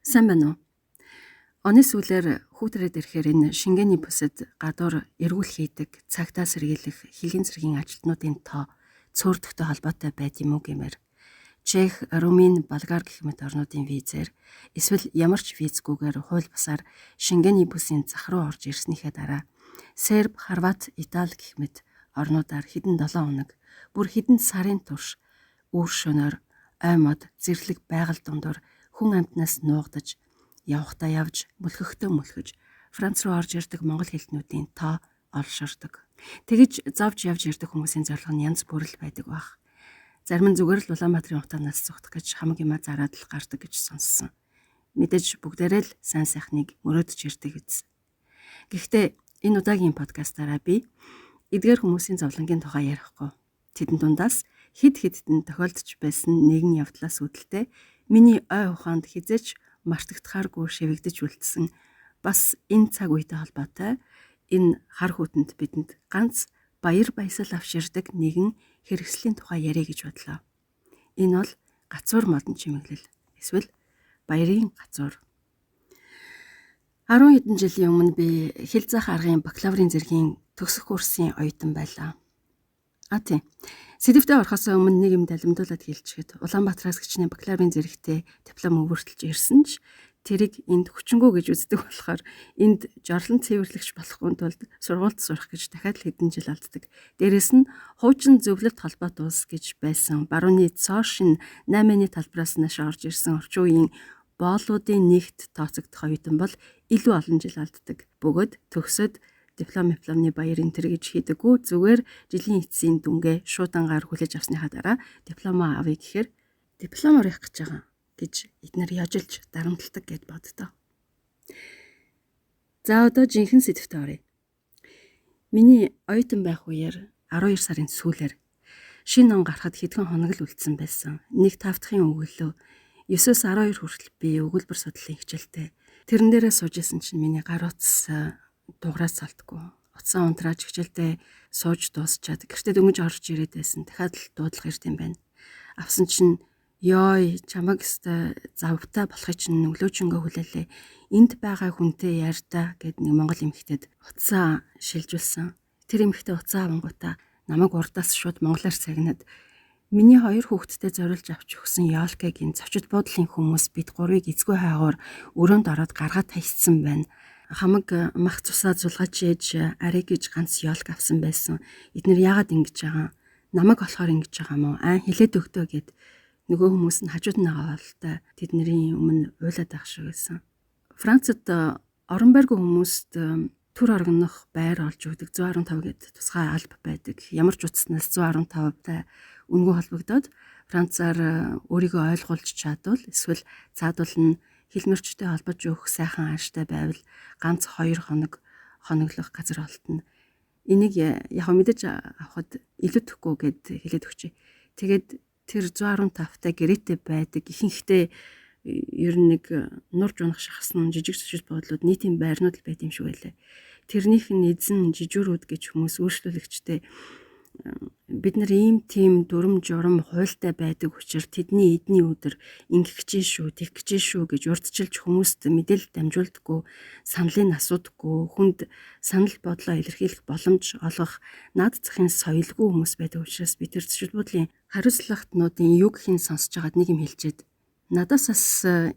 Сайн байна уу? Оны сүүлээр хүүтрээд ирэхээр энэ Шенгений бүсэд гадуур эргүүл хийдэг, цагтаа сэргийлэх хэлийн цэргийн ажилтнуудын тоо цөөрдөгтэй холбоотой байд юм уу гэмээр Чех, Румын, Болгар гэх мэт орнуудын визээр эсвэл ямар ч визгүйгээр хууль бусаар Шенгений бүсийн зах руу орж ирснийхээ дараа Серб, Хорват, Итали гэх мэт орнуудаар хэдэн 7 хоног, бүр хэдэн сарын турш үүр шөнөөр ой мод зэрлэг байгаль дундуур хүн амтнаас нуугдаж явхдаа явж мөлхөхтөө мөлхөж Франц руу орж ирдэг монгол хэлтнүүдийн тоо олширдог. Тэгж зовж явж ирдэг хүмүүсийн зорилго нь янз бүр л байдаг баг. Зарим нь зүгээр л Улаанбаатарын утаанаас цугтах гэж хамаг юма зараад л гардаг гэж сонссон. Мэдээж бүгдээрээ л сайн сайхныг мөрөөдөж ирдэг биз. Гэхдээ энэ удаагийн подкастаараа би эдгээр хүмүүсийн зовлонгийн тухай ярихгүй. Тэдэн дундаас хид хидтэн тохиолдож байсан нэгэн явдлаас үүдэлтэй миний ой ухаанд хизээч мартагдахааргүй шивэгдэж үлдсэн бас энэ цаг үетэй холбоотой энэ хар хүүтэнд бидэнд ганц баяр баясгал авширдаг нэгэн хэрэгслийн тухай яриа гэж бодлоо. Энэ бол гацуур модон чимэглэл эсвэл баярын гацуур. 10 хэдэн жилийн өмнө би хэл заах аргын бакалаврын зэргийн төгсөх курсын оюутан байлаа. Тийм. Сэдвтэ орохоос өмнө нэг юм далимдуулаад хэлчихэд Улаанбаатараас гिचний бакалаврын зэрэгтэй диплом өгөртөлж ирсэн ч тэрийг энд хүчингүү гэж үздэг болохоор энд жорлон цэвэрлэгч болохгүй тулд сургуульд сурах гэж дахиад л хэдэн жил алддаг. Дээрээс нь хуучин зөвлөлт холбоот улс гэж байсан барууны цоошин 8-ны талбараас нааш орж ирсэн орчин үеийн боолуудын нэгт тооцогдох оюутан бол илүү олон жил алддаг. Бөгөөд төгсөд дипломны баяр энтер гэж хийдэггүй, зүгээр жилийн эцсийн дүнгээ шуудангаар хүлээж авсныхаа дараа дипломоо авъя гэхээр дипломоор явах гэж байгаа гэж эднэр яжилж дарамтлагдаг гэд боддоо. За одоо жинхэнэ сэдвтэ оръё. Миний оюутан байх үеэр 12 сарын сүүлээр шинэ он гарахад хэдхэн хоног л үлдсэн байсан. Нэг тавтахын өгүүлөө 9-с 12 хүртэл би өгүүлбэр судлалын хичээлтэй. Тэрэн дээрээ сууж исэн чинь миний гар утас дуграас салтгүй. Утсаа унтрааж хичээлдээ сууж дуусчаад гэртээ дөнгөж орж ирээд байсан. Дахиад л дуудлага ирд юм байна. Авсан чинь ёй чамаг өстой завтай болохыг чинь өглөөчөнгөө хүлээлээ. Энд байгаа хүнтэй ярьдаа гэд нэг монгол эмэгтэйд утсаа шилжүүлсэн. Тэр эмэгтэй утсаа авангуудаа намайг урдаас шууд монголоор цагнаад миний 2 хүүхэдтэй зориулж авч өгсөн ёолкагийн зочид буудлын хүмүүс бид 3-ыг эцгүй хаагуур өрөөнд ороод гаргаад тайцсан байна. Хамаг мах цусаа зулгаж ээж арай гэж ганц ёолк авсан байсан. Эднэр яагаад ингэж байгаа? Намайг болохоор ингэж байгаа мó? Хэлээд өгдөө гэд нөгөө хүмүүс нь хажууд нь байгаа болтой тэдний өмнө уйлаад байх шиг байсан. Францад орон байргүй хүмүүст төр оргонох байр олж өгдөг 115 гэд тусгай алба байдаг. Ямар ч утаснаас 115-тай үнгүй холбогдоод Францаар өөрийгөө ойлгуулж чадвал эсвэл цаадвал нь хилмэрчтэй холбож өгөх сайхан ааштай байвал ганц 2 хоног хоноглох газар олтно. Энийг яг мэдэж авахд илүүдэхгүй гэд хэлээд өгчээ. Тэгээд тэр 115-тай гэрээтэй байдаг ихэнхдээ ер нь нэг нурж унах шахсан жижиг зочид буудлууд нийтийн байрнууд л байт юм шиг байлаа. Тэрнийх нь эзэн жижүүрүүд гэж хүмүүс өөрчлөлөгчтэй бид нар ийм тийм дүрм журм хуйлтай байдаг учраас тэдний эдний өдөр ингэх гэж шүү, тэгэх гэж шүү гэж урдчилж хүмүүст мэдээлэл дамжуулдаггүй, саналыг асуудаггүй, хүнд санал бодлоо илэрхийлэх боломж олгох наад захын соёлгүй хүмүүс байдаг учраас би тэр зочид буудлын хариуцлагатнуудын юу гэхин сонсож байгаад нэг юм хэлчихэд надаас бас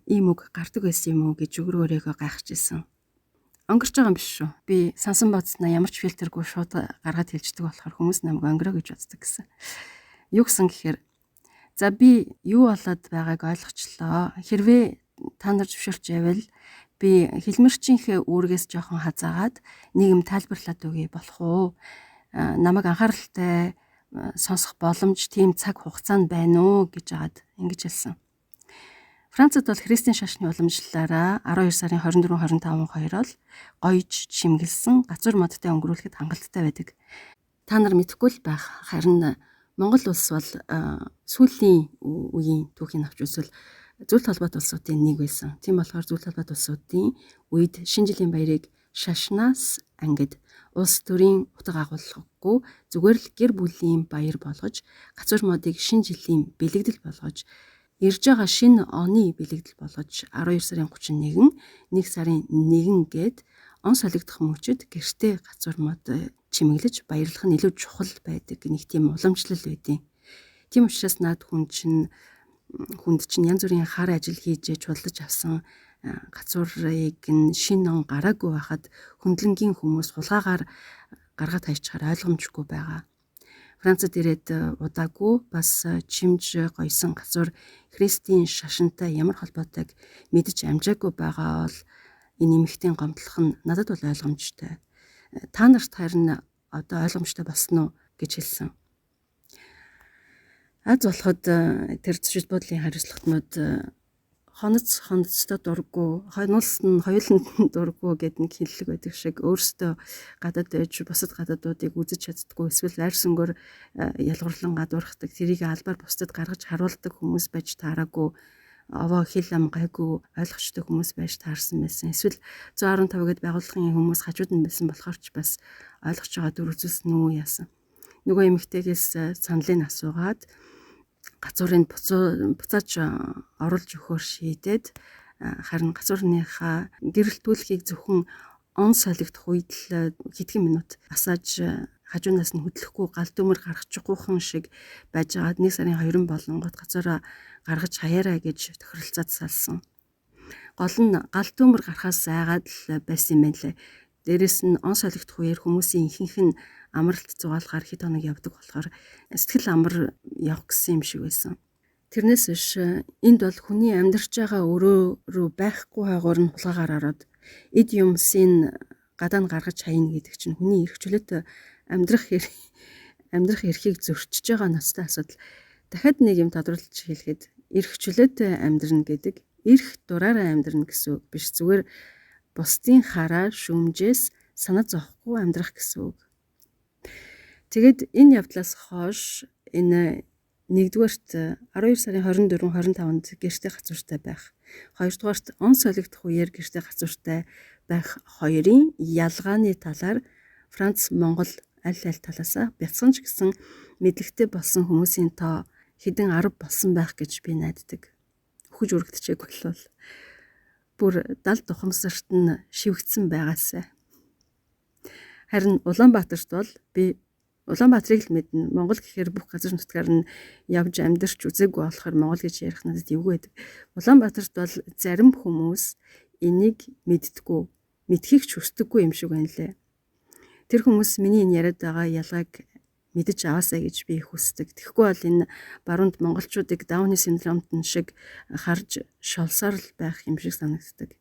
ийм үг гардаг байсан юм уу гэж өөрөөгөө гайхажсэн. Өнгөрч байгаа юм биш шүү. Би сансан бодсноо ямар ч фильтргүй шууд гаргаад хэлждэг болохоор хүмүүс намайг өнгөрөө гэж боддог гэсэн. Юу гэсэн гэхээр за би юу болоод байгааг ойлгочлоо. Хэрвээ та нар зөвшөөрч байвал би хэлмэрчийнхээ үүргээс жоохон хазаагаад нэг юм тайлбарлаад өгье болох уу? Намайг анхааралтай сонсох боломж тийм цаг хугацаанд байна уу гэж агаад ингэж хэлсэн. Францад бол христийн шашны уламжлалаараа 12 сарын 24-25 хоёрол гоёж чимгэлсэн гацуур модтой өнгөрүүлэхэд хангалттай байдаг. Та нар мэдэхгүй л байх. Харин Монгол улс бол сүүлийн үеийн түүхийг авч үзвэл зөвлөлт холбоот улсуудын нэг байсан. Тийм болохоор зөвлөлт холбоот улсуудын үед шинэ жилийн баярыг шашнаас ангид улс төрийн утга агуулгагүй зүгээр л гэр бүлийн баяр болгож гацуур модыг шинэ жилийн бэлэгдэл болгож ирж байгаа шинэ оны бэлэгдэл болгож 12 сарын 31, 1 сарын 1 гээд он солигдох мөчөд гэртээ гацуурмаад чимэглэж баярлах нь илүү чухал байдаг нэг тийм уламжлал байдیں۔ Тийм учраас наад хүнд чинь янз бүрийн хар ажил хийж чулдаж авсан гацуурыг нь шинэ он гараагүй байхад хөндлөнгийн хүмүүс хулгаагаар гаргаад хайчаар ойлгомжгүй байгаа. Францад ирээд удаагүй бас чимж гойсон гацуур Христийн шашинтай ямар холбоотойг мэдж амжаагүй байгаа бол энэ эмэгтэй гомдлох нь надад бол ойлгомжтой. Та нарт харин одоо ойлгомжтой болсон уу гэж хэлсэн. Аз болоход тэр зочид буудлын хариуцлагатнууд хоноцтой дурггүй, хоноолс нь хоёуланд дурггүй гэдэг нэг хэллэг байдаг шиг өөрсдөө гадаад байж бусад гадаадуудыг үзэж чаддгүй эсвэл арьс өнгөөр ялгуурлан гадуурхдаг, тэрийг албаар бусдад гаргаж харуулдаг хүмүүс байж таараагүй, овоо хэл ам гайгүй ойлгочтой хүмүүс байж таарсан байсан. Эсвэл 115 гээд байгууллагын хүмүүс хажууд нь байсан болохоор ч бас ойлгож байгаа дүр үзүүлсэн үү яасан. Нөгөө эмэгтэйгээс саналыг асуугаад гацуурыг буцааж оруулж өгөхөөр шийдээд харин гацуурныхаа гэрэлтүүлэхийг зөвхөн он солигдох үед л хэдхэн минут асааж хажуунаас нь хөдлөхгүй гал дүмэр гаргачихгүйхэн шиг байж байгаад 1 сарын 2 болонгот гацуураа гаргаж хаяараа гэж тохиролцоод салсан. Гол нь гал дүмэр гарахаас айгаад л байсан юм байна лээ. Дээрэс нь он солигдох үеэр хүмүүсийн ихэнх нь амралт зугаалгаар хэд хоног явдаг болохоор сэтгэл амар явах гэсэн юм шиг байсан. Тэрнээс биш энд бол хүний амьдарч байгаа өрөө байхгүй хаагуур нь хулгаагаар ороод эд юмсын гадаа нь гаргаж хайна гэдэг чинь хүний эрх чөлөөт амьдрах эрхийг зөрчиж байгаа ноцтой асуудал. Дахиад нэг юм тодруулж хэлэхэд эрх чөлөөтэй амьдрна гэдэг эрх дураараа амьдрна гэсэн үг биш, зүгээр бусдын хараа шүмжээс санаа зовхгүй амьдрах гэсэн үг. Тэгэд энэ явдлаас хойш энэ 1-р 12 сарын 24, 25-нд гэртээ гацууртай байх. 2-р он солигдох үеэр гэртээ гацууртай байх хоёрын ялгааны талаар Франц, Монгол аль талаасаа бяцхан ч гэсэн мэдлэгтэй болсон хүмүүсийн тоо хэдэн 10 болсон байх гэж би найддаг. Хөхж үргэлжчээг болвол бүр 70 тухамсарт нь шивгдсэн байгаасай. Харин Улаанбаатарт бол би Улаанбаатарыг л мэднэ. Монгол гэхээр бүх газар нутгаар нь явж амьдарч үзээгүй болохоор Монгол гэж ярих надад эвгүй байдаг. Улаанбаатарт бол зарим хүмүүс энийг мэддэггүй, мэдхийг ч хүсдэггүй юм шиг байна лээ. Тэр хүмүүс миний энэ яриад байгаа ялгааг мэдэж аваасаа гэж би хүсдэг. Тэгэхгүй бол энэ баруунд монголчуудыг Дауны синдромт шиг харж шолсоор л байх юм шиг санагддаг.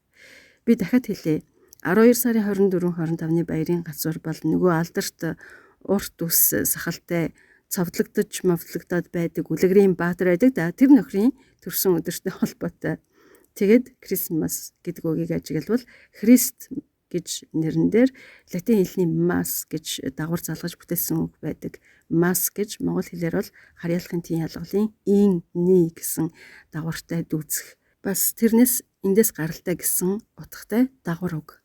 Би дахиад хэлье. 12 сарын 24, 25-ны баярын гацуур бол нөгөө алдарт урт ус сахалтай цовдлогдож мовдлогдоод байдаг үлгэрийн баатар байдаг да. Тэр нөхрийн төрсөн өдөртэй холбоотой. Тэгээд Крисмас гэдэг үгийг ажиглавал Христ гэж нэрэн дээр латин хэлний mass гэж дагвар залгаж бүтээсэн үг байдаг. Mass гэж монгол хэлээр бол харьяалахын тийм ялгалын ин ни гэсэн дагвартай дүүцэх. Бас тэрнээс эндээс гаралтай гэсэн утгатай дагвар үг.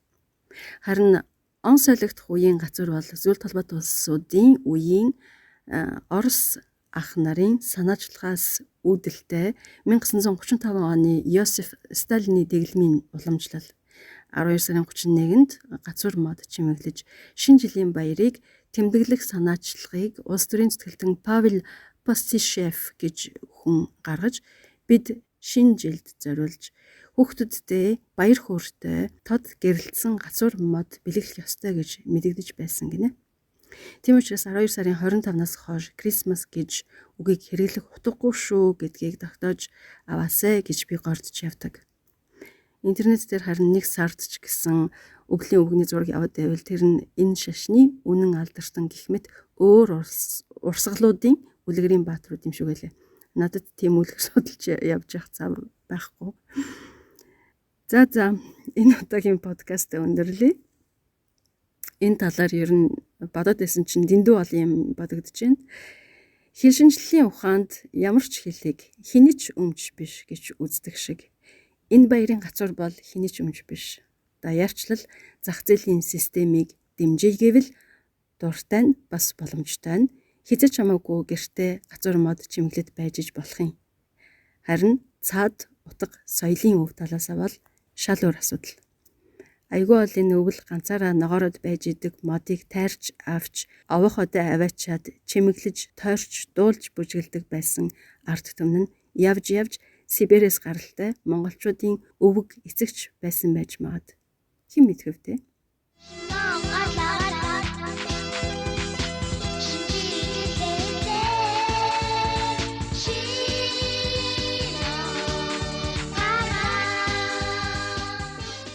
Харин он солигдох үеийн гацуур бол зүйл толгойд улсуудын үеийн Орос ах нарын санаачлагаас үүдэлтэй 1935 оны Йосеф Сталины дэглэмийн уламжлал. 12 сарын 31-нд гацуур мод чимэглэж шинэ жилийн баярыг тэмдэглэх санаачлагыг улс төрийн зүтгэлтэн Павел Постишев гэж хүн гаргаж бид шинэ жилд зориулж хүүхдүүддээ баяр хөөртэй тод гэрэлтсэн гацуур мод бэлэглэх ёстой гэж мэдэгдэж байсан гинэ. Тийм учраас 12 сарын 25-наас хойш Крисмас гэж үгийг хэрэглэх утгагүй шүү гэдгийг тогтоож аваасай гэж би гордож явдаг. Интернет дээр харин нэг сард ч гэсэн өвлийн өвгний зураг яваад байвал тэр нь энэ шашны үнэн алдарсан гэх мэт өөр урсгалуудын үлгэрийн бааtruуд юм шиг байлаа. Надад тийм үлгэр судалж явж явах цав байхгүй. За энэ удаагийн подкаст өндөрлөе. Энэ талаар ер нь бодоод байсан чинь дэндүү олон юм бодогдож байна. Хэл шинжлэлийн ухаанд ямар ч хэлийг хэний ч өмч биш гэж үздэг шиг энэ баярын гацуур бол хэний ч өмч биш. Даяарчлал зах зээлийн системийг дэмжиж дуртай нь бас боломжтой нь хязгаарч хамаагүй гэртээ гацуур мод чимэглэд байж иж болох юм. Харин цаад утга соёлын өв талаасаа бол шал өөр асуудал. Айгүй бол энэ өвөл ганцаараа ногоород байж идэг модыг тайрч авч, овох одоо аваачаад, чимэглэж, тойрч, дуулж бүжгэлдэг байсан арт түмэн нь явж Сибирээс гаралтай монголчуудын өвөг эцэгч байсан байж магад. Хэн мэдхэв те?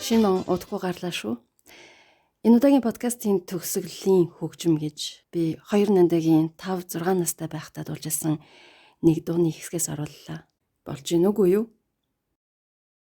Шинэ он удахгүй гарлаа шүү. Энэ удаагийн подкастын төгсгөлийн хөгжим гэж би 2 нандагийн 5-6 настай байхдаа дуулжсэн нэг дууны хэсгээс орууллаа. Болж гин үгүй юу?